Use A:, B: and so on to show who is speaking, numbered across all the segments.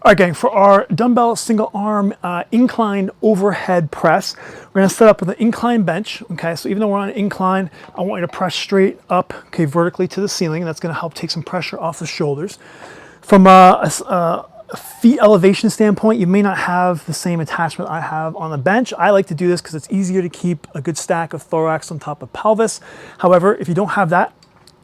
A: All right, gang, for our dumbbell single arm incline overhead press, we're gonna set up with an incline bench, okay? So even though we're on an incline, I want you to press straight up, okay, vertically to the ceiling. That's gonna help take some pressure off the shoulders. From a feet elevation standpoint, you may not have the same attachment I have on the bench. I like to do this because it's easier to keep a good stack of thorax on top of pelvis. However, if you don't have that,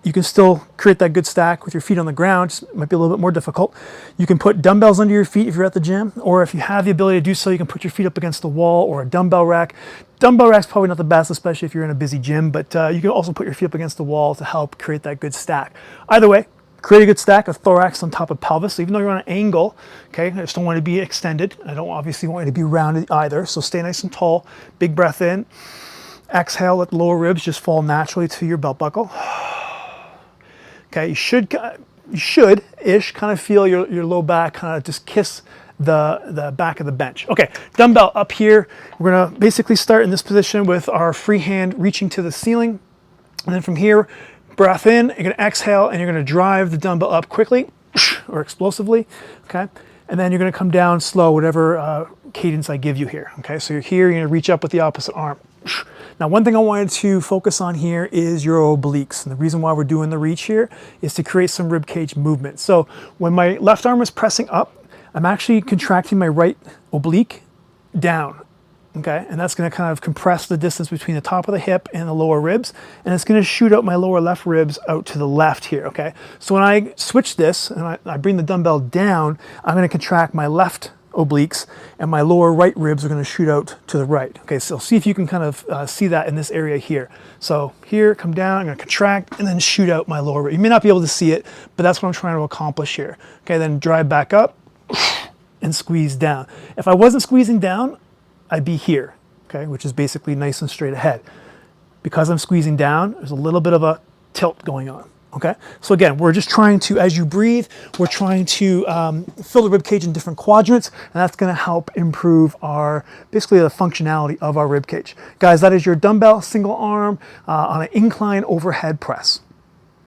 A: you can still create that good stack with your feet on the ground. Just might be a little bit more difficult. You can put dumbbells under your feet if you're at the gym, or if you have the ability to do so, you can put your feet up against the wall or a dumbbell rack. Dumbbell rack's probably not the best, especially if you're in a busy gym, but you can also put your feet up against the wall to help create that good stack. Either way, create a good stack of thorax on top of pelvis. So even though you're on an angle, okay, I just don't want to be extended. I don't obviously want you to be rounded either. So stay nice and tall. Big breath in. Exhale, let the lower ribs just fall naturally to your belt buckle. Okay, you should-ish kind of feel your low back kind of just kiss the back of the bench. Okay, dumbbell up here. We're gonna basically start in this position with our free hand reaching to the ceiling. And then from here, breath in, you're gonna exhale and you're gonna drive the dumbbell up quickly or explosively, okay? And then you're gonna come down slow, whatever cadence I give you here, okay? So you're here, you're gonna reach up with the opposite arm. Now, one thing I wanted to focus on here is your obliques. And the reason why we're doing the reach here is to create some rib cage movement. So when my left arm is pressing up, I'm actually contracting my right oblique down, okay? And that's gonna kind of compress the distance between the top of the hip and the lower ribs. And it's gonna shoot out my lower left ribs out to the left here, okay? So when I switch this and I bring the dumbbell down, I'm gonna contract my left obliques and my lower right ribs are going to shoot out to the right. Okay, so see if you can kind of see that in this area here. So here, come down, I'm going to contract and then shoot out my lower rib. You may not be able to see it, but that's what I'm trying to accomplish here. Okay, then drive back up and squeeze down. If I wasn't squeezing down, I'd be here, okay, which is basically nice and straight ahead. Because I'm squeezing down, there's a little bit of a tilt going on. Okay, so again, we're just trying to, as you breathe, we're trying to fill the rib cage in different quadrants, and that's going to help improve basically the functionality of our rib cage. Guys, that is your dumbbell single arm on an incline overhead press.